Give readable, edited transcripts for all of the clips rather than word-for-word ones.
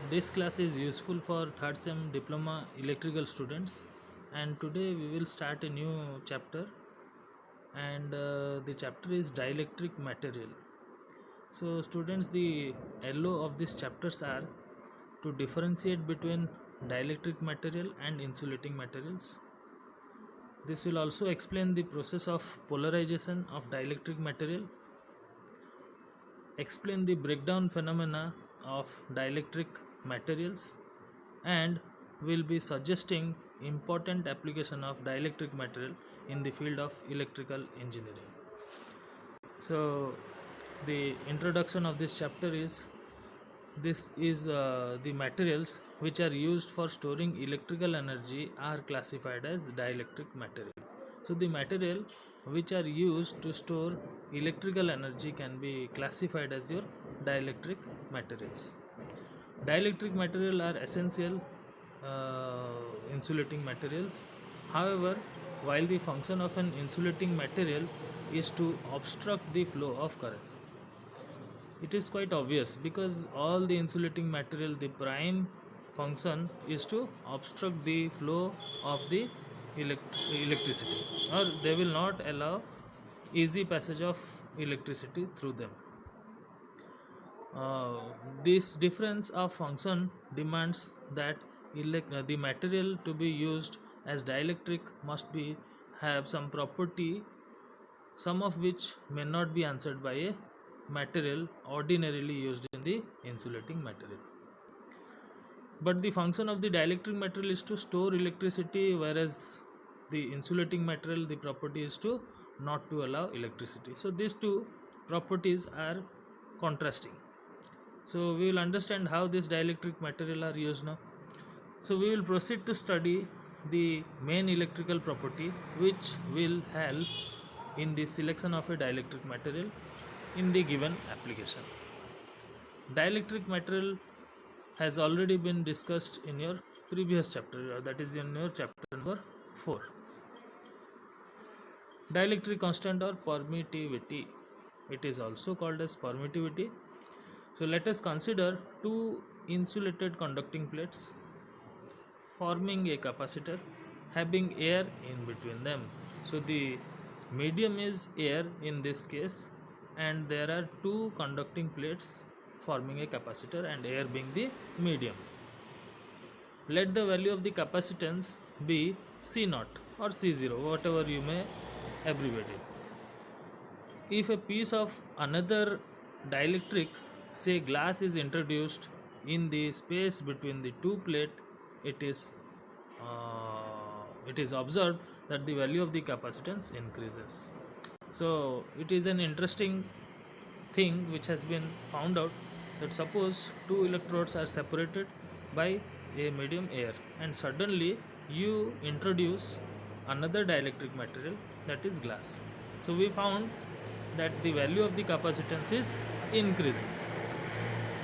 This class is useful for third sem diploma electrical students, and today we will start a new chapter, and the chapter is dielectric material. So students, the LO of these chapters are to differentiate between dielectric material and insulating materials. This will also explain the process of polarization of dielectric material, explain the breakdown phenomena of dielectric materials, and will be suggesting important application of dielectric material in the field of electrical engineering. So the introduction of this chapter is the materials which are used for storing electrical energy are classified as dielectric material. So the material which are used to store electrical energy can be classified as your dielectric materials. Dielectric material are essential insulating materials. However, while the function of an insulating material is to obstruct the flow of current, it is quite obvious, because all the insulating material, the prime function is to obstruct the flow of the electricity, or they will not allow easy passage of electricity through them. This difference of function demands that the material to be used as dielectric must be have some property, some of which may not be answered by a material ordinarily used in the insulating material. But the function of the dielectric material is to store electricity, whereas the insulating material, the property is to not to allow electricity. So these two properties are contrasting. So we will understand how this dielectric material are used now. So we will proceed to study the main electrical property which will help in the selection of a dielectric material in the given application. Dielectric material has already been discussed in your previous chapter, that is in your chapter number 4. Dielectric constant or permittivity, it is also called as permittivity. So let us consider two insulated conducting plates forming a capacitor having air in between them. So the medium is air in this case, and there are two conducting plates forming a capacitor and air being the medium. Let the value of the capacitance be C0 or C0, whatever you may abbreviate it. If a piece of another dielectric, say glass, is introduced in the space between the two plates, it is observed that the value of the capacitance increases. So it is an interesting thing which has been found out, that suppose two electrodes are separated by a medium air, and suddenly you introduce another dielectric material, that is glass. So we found that the value of the capacitance is increasing.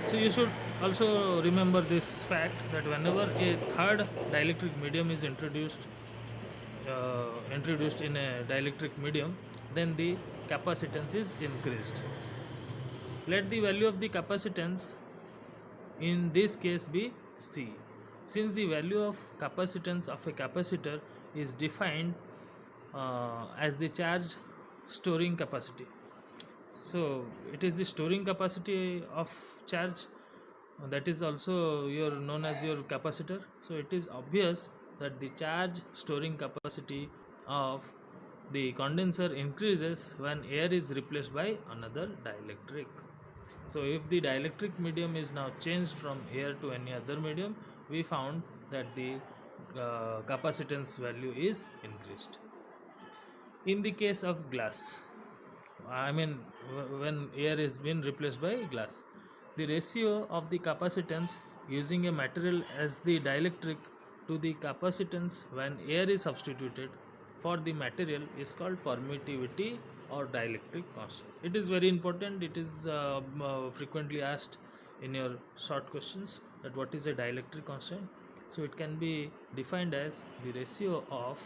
So you should also remember this fact, that whenever a third dielectric medium is introduced in a dielectric medium, then the capacitance is increased. Let the value of the capacitance in this case be C. Since the value of capacitance of a capacitor is defined as the charge storing capacity, so it is the storing capacity of charge, that is also known as your capacitor. So it is obvious that the charge storing capacity of the condenser increases when air is replaced by another dielectric. So if the dielectric medium is now changed from air to any other medium, we found that the capacitance value is increased. In the case of glass, when air is been replaced by glass, the ratio of the capacitance using a material as the dielectric to the capacitance when air is substituted for the material is called permittivity or dielectric constant. It is very important. It is frequently asked in your short questions, that what is a dielectric constant. So it can be defined as the ratio of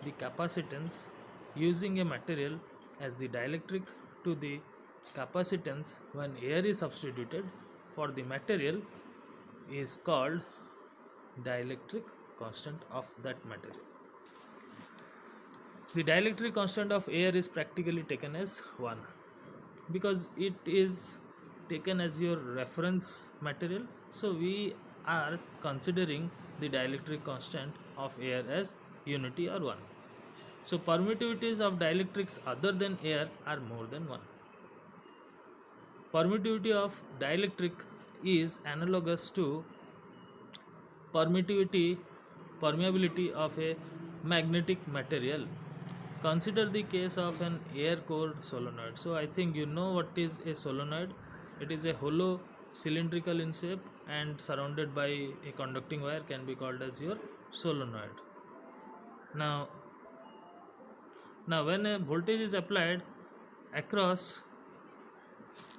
the capacitance using a material as the dielectric to the capacitance when air is substituted for the material is called dielectric constant of that material. The dielectric constant of air is practically taken as 1 because it is taken as your reference material. So we are considering the dielectric constant of air as unity or 1. So permittivities of dielectrics other than air are more than 1. Permittivity of dielectric is analogous to permeability of a magnetic material. Consider the case of an air core solenoid. So I think you know what is a solenoid. It is a hollow cylindrical in shape and surrounded by a conducting wire, can be called as your solenoid. Now when a voltage is applied across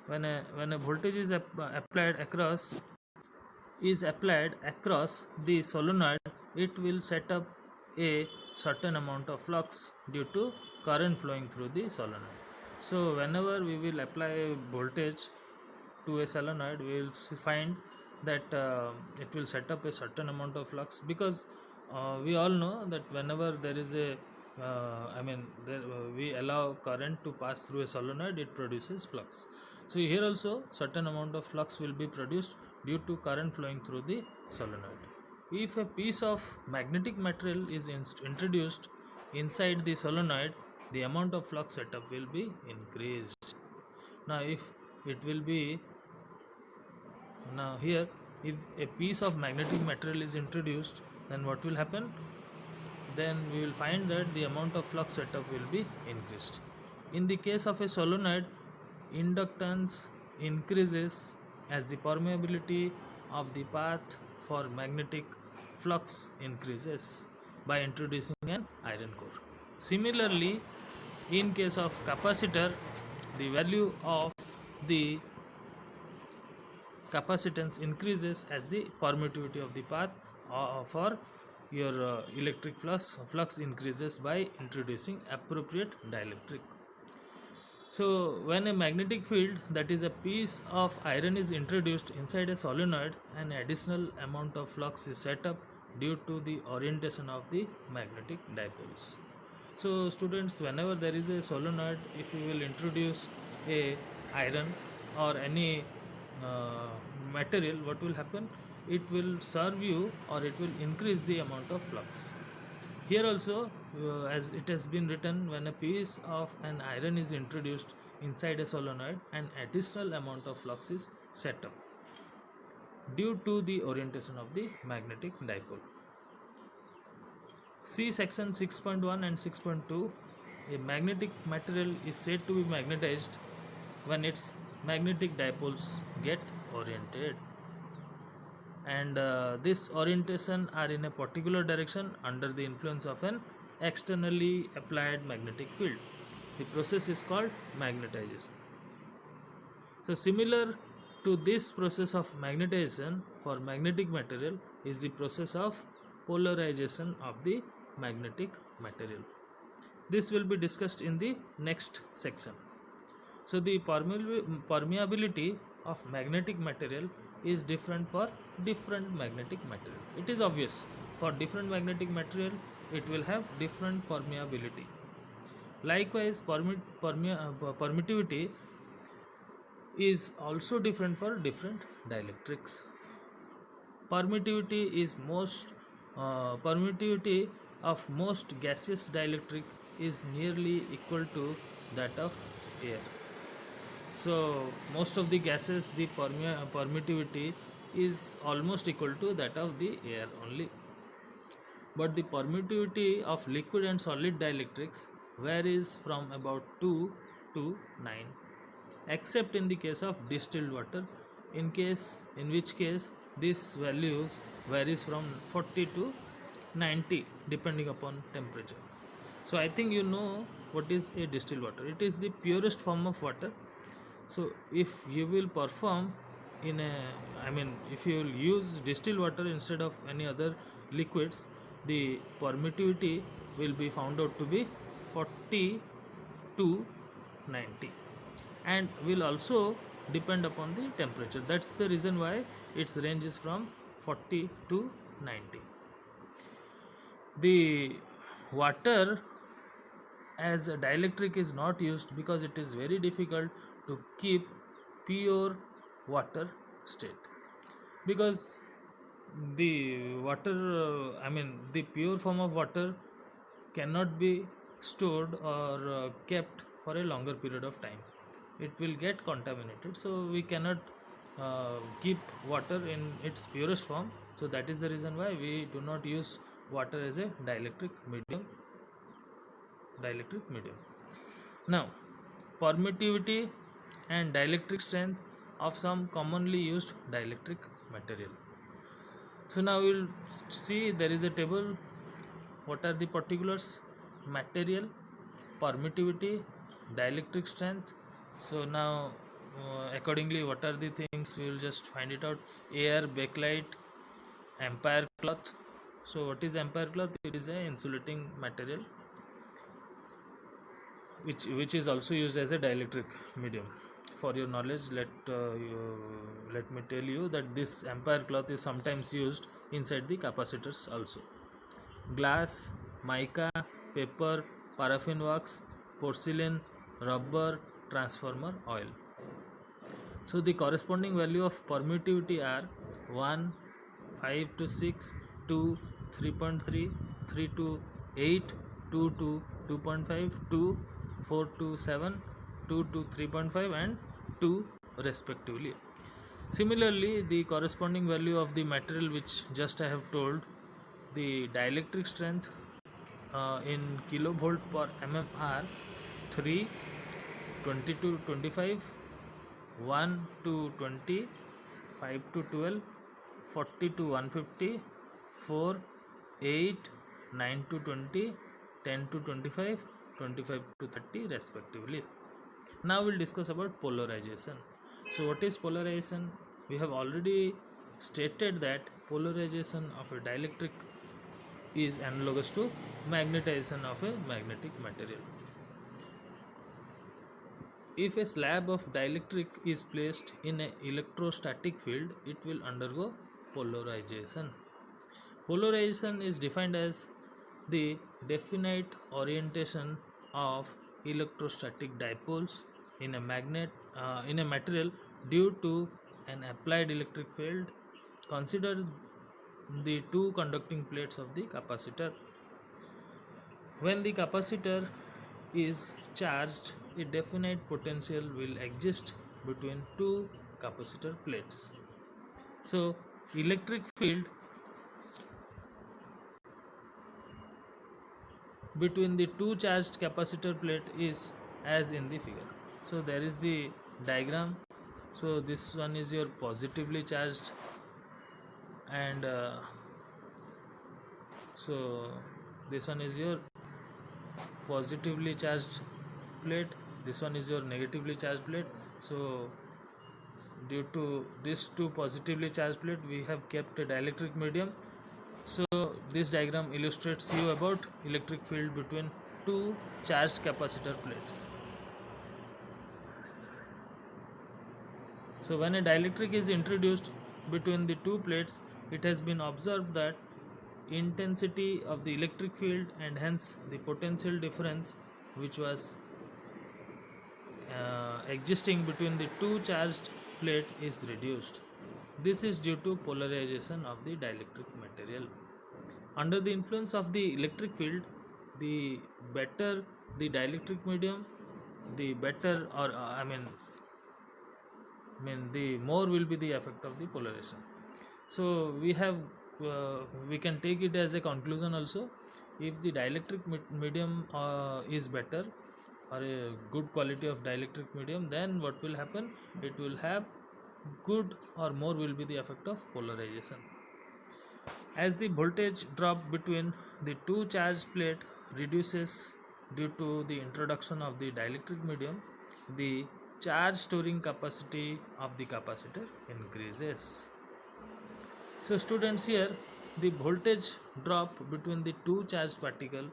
when a voltage is applied across the solenoid, it will set up a certain amount of flux due to current flowing through the solenoid. So whenever we will apply voltage to a solenoid, we will find that it will set up a certain amount of flux, because we all know that whenever there is a we allow current to pass through a solenoid, it produces flux. So here also certain amount of flux will be produced due to current flowing through the solenoid. If a piece of magnetic material is introduced inside the solenoid, the amount of flux setup will be increased. Now if it will be now here if a piece of magnetic material is introduced, then what will happen? Then we will find that the amount of flux setup will be increased. In the case of a solenoid, inductance increases as the permeability of the path for magnetic flux increases by introducing an iron core. Similarly, in case of capacitor, the value of the capacitance increases as the permittivity of the path for your electric flux increases by introducing appropriate dielectric. So when a magnetic field, that is a piece of iron, is introduced inside a solenoid, an additional amount of flux is set up due to the orientation of the magnetic dipoles. So students, whenever there is a solenoid, if you will introduce a iron or any material, what will happen? It will serve you, or it will increase the amount of flux. Here also, as it has been written, when a piece of an iron is introduced inside a solenoid, an additional amount of flux is set up due to the orientation of the magnetic dipole. See section 6.1 and 6.2. A magnetic material is said to be magnetized when its magnetic dipoles get oriented, and this orientation are in a particular direction under the influence of an externally applied magnetic field. The process is called magnetization. So similar to this process of magnetization for magnetic material is the process of polarization of the magnetic material. This will be discussed in the next section. So the permeability of magnetic material is different for different magnetic material. It is obvious, for different magnetic material it will have different permeability. Likewise, permittivity is also different for different dielectrics. Permittivity of most gaseous dielectric is nearly equal to that of air. So most of the gases, the permittivity is almost equal to that of the air only. But the permittivity of liquid and solid dielectrics varies from about 2 to 9, except in the case of distilled water, in which case these values varies from 40 to 90 depending upon temperature. So I think you know what is a distilled water. It is the purest form of water. So if you will perform if you will use distilled water instead of any other liquids, the permittivity will be found out to be 40 to 90, and will also depend upon the temperature. That's the reason why its range is from 40 to 90. The water as a dielectric is not used because it is very difficult to keep pure water state, because the water the pure form of water cannot be stored or kept for a longer period of time. It will get contaminated, so we cannot keep water in its purest form. So that is the reason why we do not use water as a dielectric medium. Now, permittivity and dielectric strength of some commonly used dielectric material. So now we'll see, there is a table. What are the particulars? Material, permittivity, dielectric strength. So now accordingly, what are the things? We will just find it out. Air, bakelite, ampere cloth. So what is ampere cloth? It is an insulating material which is also used as a dielectric medium. For your knowledge, let me tell you that this ampere cloth is sometimes used inside the capacitors also. Glass, mica, paper, paraffin wax, porcelain, rubber, transformer oil. So the corresponding value of permittivity are 1, 5 to 6, 2, 3.3, 3 to 8, 2 to 2.5, 2, 4 to 7, 2 to 3.5 and 2 respectively. Similarly, the corresponding value of the material which just I have told, the dielectric strength in kilovolt per mm are 3, 20 to 25, 1 to 20, 5 to 12, 40 to 150, 4, 8, 9 to 20, 10 to 25, 25 to 30 respectively. Now we'll discuss about polarization. So what is polarization? We have already stated that polarization of a dielectric is analogous to magnetization of a magnetic material. If a slab of dielectric is placed in an electrostatic field, it will undergo polarization. Polarization is defined as the definite orientation of electrostatic dipoles in a material due to an applied electric field. Consider the two conducting plates of the capacitor. When the capacitor is charged, a definite potential will exist between two capacitor plates. So electric field between the two charged capacitor plate is as in the figure. So there is the diagram. So this one is your positively charged, and so this one is your positively charged plate, this one is your negatively charged plate. So due to these two positively charged plate, we have kept a dielectric medium. So this diagram illustrates you about electric field between two charged capacitor plates. So when a dielectric is introduced between the two plates, it has been observed that intensity of the electric field and hence the potential difference which was existing between the two charged plate is reduced. This is due to polarization of the dielectric material. Under the influence of the electric field, the better the dielectric medium, the better, or the more will be the effect of the polarization. So we can take it as a conclusion also. If the dielectric medium is better, or a good quality of dielectric medium, then what will happen? It will have good or more will be the effect of polarization. As the voltage drop between the two charged plate reduces due to the introduction of the dielectric medium, the charge storing capacity of the capacitor increases. So students, here the voltage drop between the two charged particle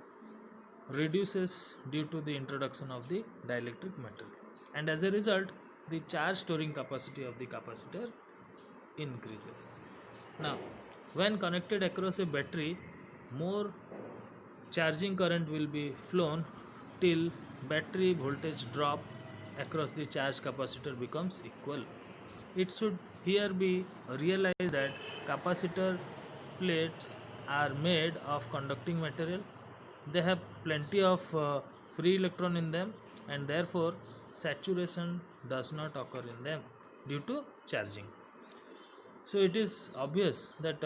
reduces due to the introduction of the dielectric metal, and as a result the charge storing capacity of the capacitor increases. Now, when connected across a battery, more charging current will be flown till battery voltage drop across the charge capacitor becomes equal. It should here be realized that capacitor plates are made of conducting material. They have plenty of free electron in them, and therefore saturation does not occur in them due to charging. So it is obvious that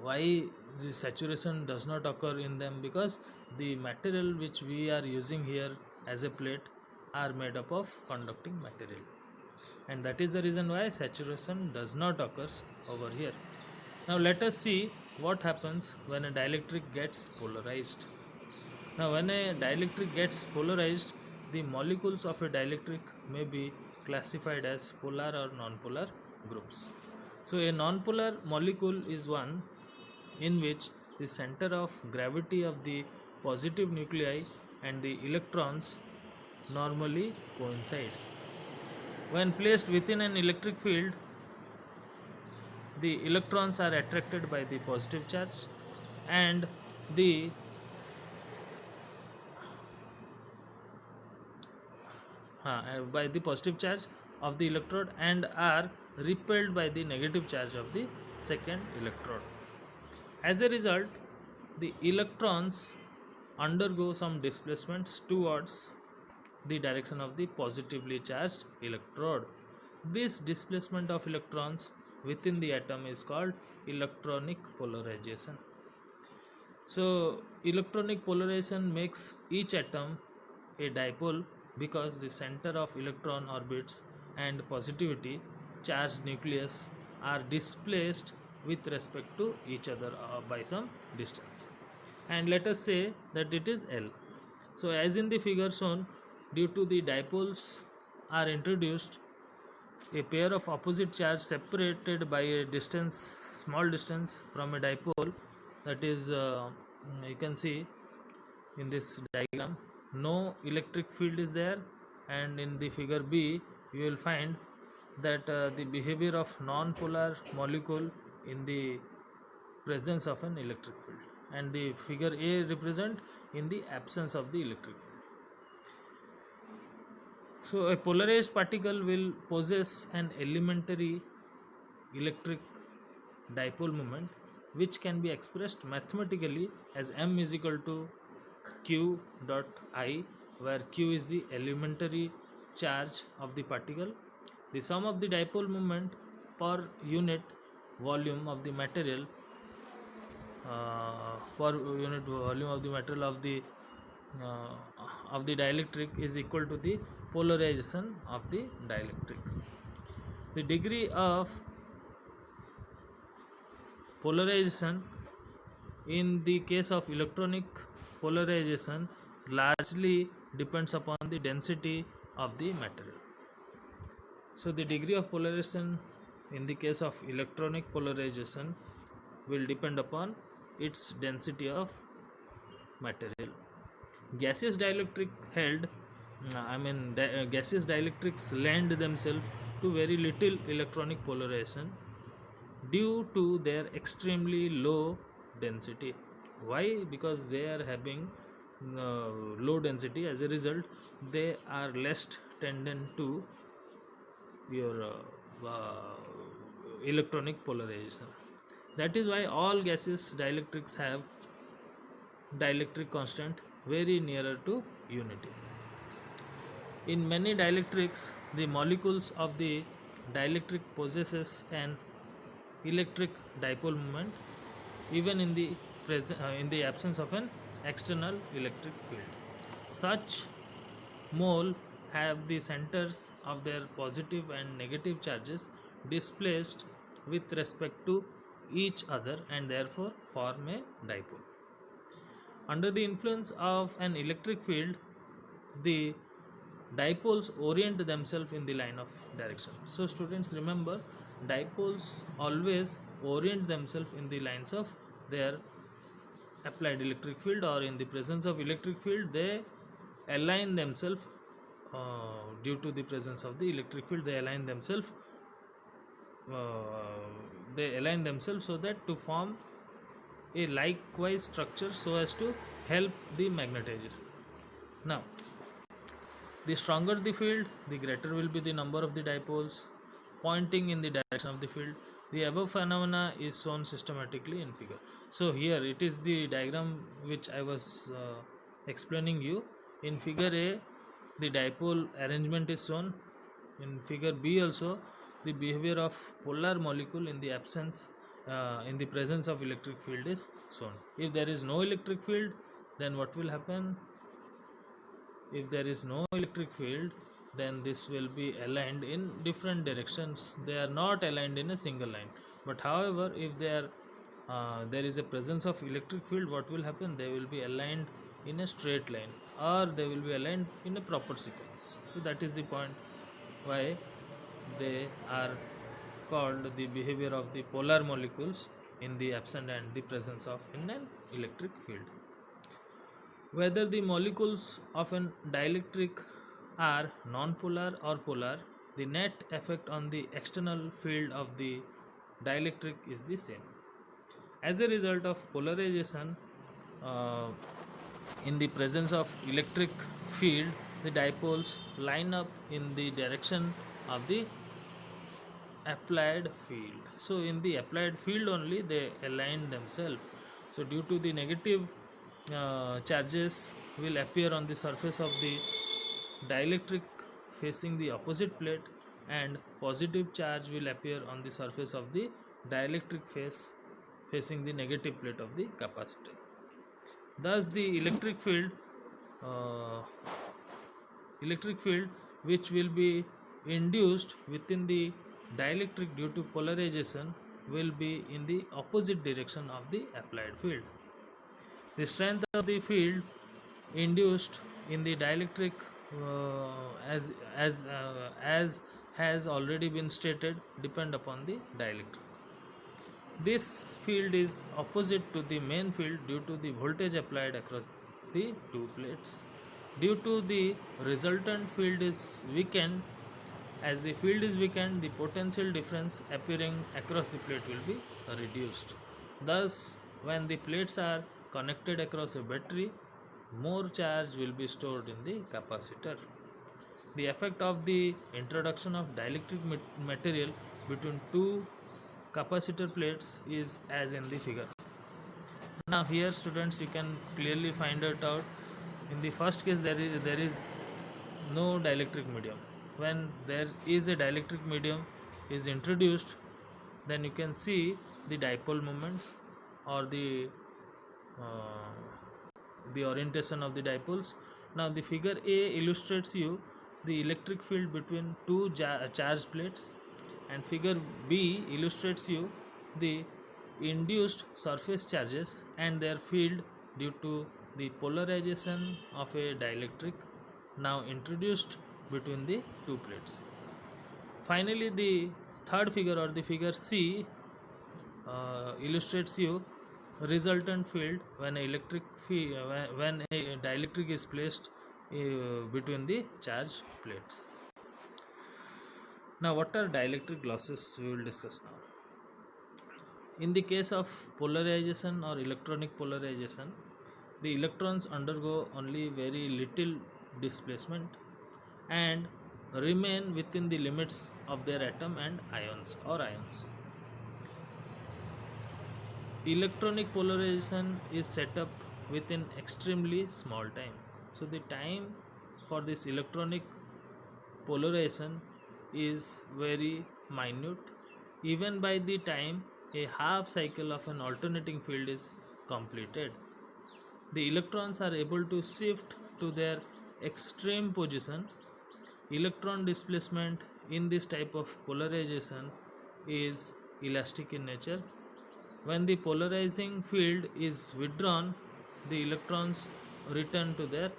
why the saturation does not occur in them, because the material which we are using here as a plate are made up of conducting material, and that is the reason why saturation does not occurs over here. Now let us see what happens when a dielectric gets polarized. Now when a dielectric gets polarized, the molecules of a dielectric may be classified as polar or nonpolar groups. So a nonpolar molecule is one in which the center of gravity of the positive nuclei and the electrons normally coincide. When placed within an electric field, the electrons are attracted by the positive charge and the by the positive charge of the electrode and are repelled by the negative charge of the second electrode. As a result, the electrons undergo some displacements towards the direction of the positively charged electrode. This displacement of electrons within the atom is called electronic polarization. So, electronic polarization makes each atom a dipole because the center of electron orbits and positivity charged nucleus are displaced with respect to each other by some distance. And let us say that it is L. So, as in the figure shown, due to the dipoles are introduced, a pair of opposite charge separated by a distance, small distance from a dipole, that is, you can see in this diagram, no electric field is there, and in the figure B, you will find that the behavior of non-polar molecule in the presence of an electric field, and the figure A represent in the absence of the electric field. So a polarized particle will possess an elementary electric dipole moment which can be expressed mathematically as m is equal to q dot I, where q is the elementary charge of the particle. The sum of the dipole moment per unit volume of the material per unit volume of the material of the dielectric is equal to the polarization of the dielectric. The degree of polarization in the case of electronic polarization largely depends upon the density of the material. So the degree of polarization in the case of electronic polarization will depend upon its density of material. Gaseous dielectric held, gaseous dielectrics lend themselves to very little electronic polarization due to their extremely low density. Why? Because they are having low density. As a result, they are less tendent to your electronic polarization. That is why all gaseous dielectrics have dielectric constant very nearer to unity. In many dielectrics, the molecules of the dielectric possesses an electric dipole moment even in the in the absence of an external electric field. Such mole have the centers of their positive and negative charges displaced with respect to each other and therefore form a dipole. Under the influence of an electric field, the dipoles orient themselves in the line of direction. So students, remember, dipoles always orient themselves in the lines of their applied electric field, or in the presence of electric field they align themselves due to the presence of the electric field, they align themselves they align themselves so that to form a likewise structure so as to help the magnetization. Now, the stronger the field, the greater will be the number of the dipoles pointing in the direction of the field. The above phenomena is shown systematically in figure. So here it is the diagram which I was explaining you. In figure A, the dipole arrangement is shown. In figure B also, the behavior of polar molecule in the absence, in the presence of electric field is shown. If there is no electric field, then what will happen? If there is no electric field, then this will be aligned in different directions. They are not aligned in a single line. But however, if there is a presence of electric field, what will happen? They will be aligned in a straight line, or they will be aligned in a proper sequence. So that is the point why they are called the behavior of the polar molecules in the absence and the presence of in an electric field. Whether the molecules of an dielectric are nonpolar or polar, the net effect on the external field of the dielectric is the same. As a result of polarization, uh, in the presence of electric field, the dipoles line up in the direction of the applied field. So in the applied field only they align themselves. So due to the negative charges will appear on the surface of the dielectric facing the opposite plate, and positive charge will appear on the surface of the dielectric face facing the negative plate of the capacitor. Thus the uh, electric field which will be induced within the dielectric due to polarization will be in the opposite direction of the applied field. The strength of the field induced in the dielectric, as has already been stated, depend upon the dielectric. This field is opposite to the main field due to the voltage applied across the two plates. Due to the resultant field is weakened, as the field is weakened, the potential difference appearing across the plate will be reduced. Thus, when the plates are connected across a battery, more charge will be stored in the capacitor. The effect of the introduction of dielectric material between two capacitor plates is as in the figure. Now here students, you can clearly find it out. In the first case there is no dielectric medium. When there is a dielectric medium is introduced, then you can see the dipole moments or uh, the orientation of the dipoles. Now the figure A illustrates you the electric field between two charged plates, and figure B illustrates you the induced surface charges and their field due to the polarization of a dielectric now introduced between the two plates. Finally, the third figure or the figure C illustrates you resultant field when when a dielectric is placed between the charged plates. Now, what are dielectric losses? We will discuss now. In the case of polarization or electronic polarization, the electrons undergo only very little displacement and remain within the limits of their atom and ions. Electronic polarization is set up within extremely small time. So the time for this electronic polarization is very minute. Even by the time a half cycle of an alternating field is completed, the electrons are able to shift to their extreme position. Electron displacement in this type of polarization is elastic in nature. When the polarizing field is withdrawn, the electrons return to their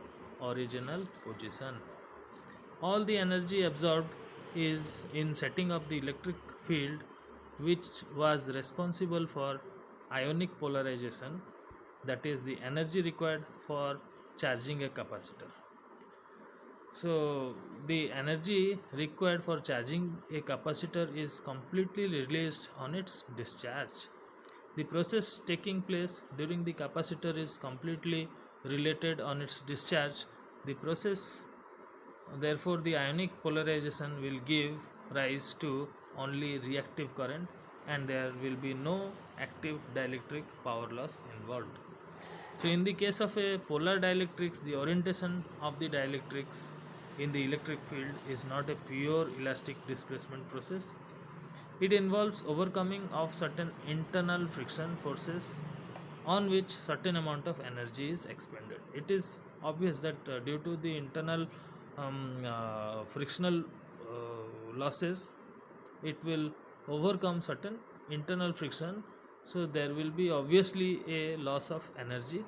original position. All the energy absorbed is in setting up the electric field which was responsible for ionic polarization, that is the energy required for charging a capacitor. So the energy required for charging a capacitor is completely released on its discharge. The process taking place during the capacitor is completely related on its discharge. The process, therefore, the ionic polarization will give rise to only reactive current, and there will be no active dielectric power loss involved. So, in the case of a polar dielectrics, the orientation of the dielectrics in the electric field is not a pure elastic displacement process. It involves overcoming of certain internal friction forces on which certain amount of energy is expended. It is obvious that due to the internal frictional losses, it will overcome certain internal friction. So there will be obviously a loss of energy.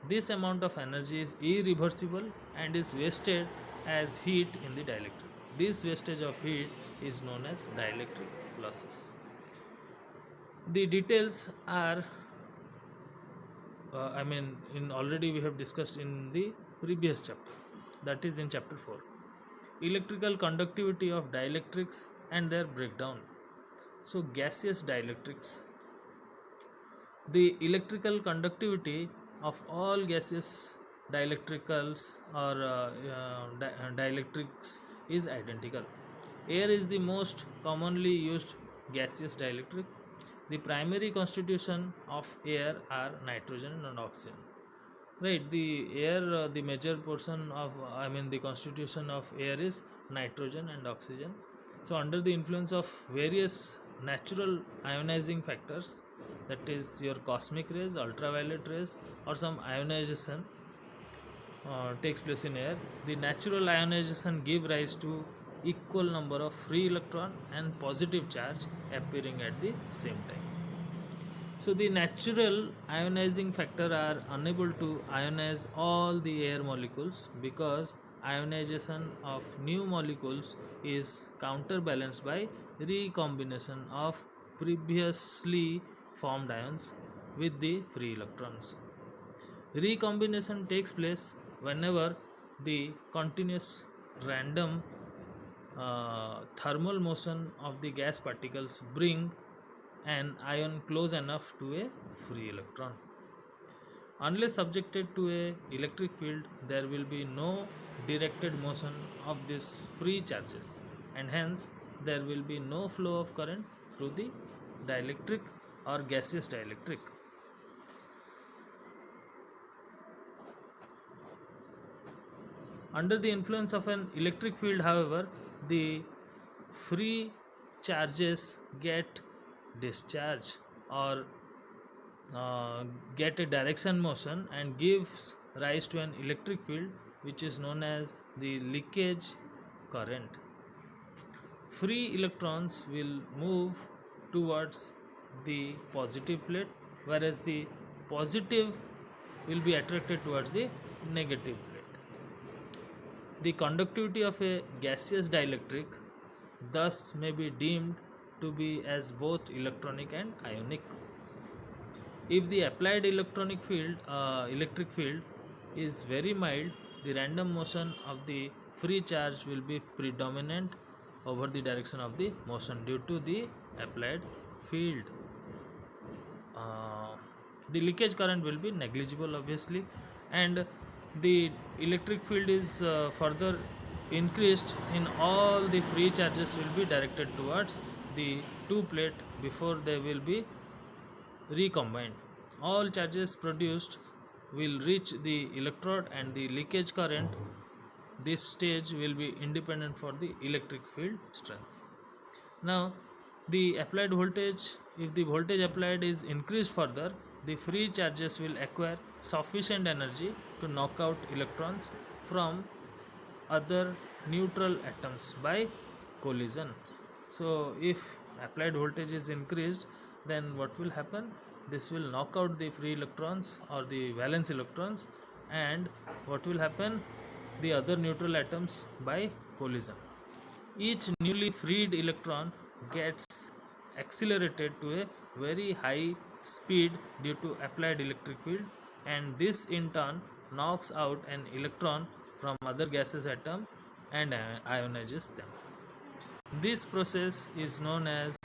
This amount of energy is irreversible and is wasted as heat in the dielectric. This wastage of heat is known as dielectric losses. The details are, in already we have discussed in the previous chapter, that is in chapter 4. Electrical conductivity of dielectrics and their breakdown. So, gaseous dielectrics. The electrical conductivity of all gaseous dielectricals or dielectrics is identical. Air is the most commonly used gaseous dielectric. The primary constitution of air are nitrogen and oxygen. Right, the air, the major portion of, the constitution of air is nitrogen and oxygen. So, under the influence of various natural ionizing factors, that is your cosmic rays, ultraviolet rays, or some ionization takes place in air, the natural ionization give rise to equal number of free electron and positive charge appearing at the same time. So the natural ionizing factor are unable to ionize all the air molecules because ionization of new molecules is counterbalanced by recombination of previously formed ions with the free electrons. Recombination takes place whenever the continuous random thermal motion of the gas particles bring an ion close enough to a free electron. Unless subjected to a electric field, there will be no directed motion of these free charges, and hence there will be no flow of current through the dielectric or gaseous dielectric. Under the influence of an electric field, however, the free charges get discharged or get a direction motion and gives rise to an electric field which is known as the leakage current. Free electrons will move towards the positive plate, whereas the positive will be attracted towards the negative plate. The conductivity of a gaseous dielectric thus may be deemed to be as both electronic and ionic. If the applied electric field is very mild, the random motion of the free charge will be predominant over the direction of the motion due to the applied field. The leakage current will be negligible obviously, and the electric field is further increased in all the free charges will be directed towards the two plate before they will be recombined. All charges produced will reach the electrode and the leakage current. This stage will be independent for the electric field strength. Now, the applied voltage, if the voltage applied is increased further, the free charges will acquire sufficient energy to knock out electrons from other neutral atoms by collision. So, if applied voltage is increased, then what will happen? This will knock out the free electrons or the valence electrons, and what will happen? The other neutral atoms by collision. Each newly freed electron gets accelerated to a very high speed due to applied electric field, and this in turn knocks out an electron from other gaseous atom and ionizes them. This process is known as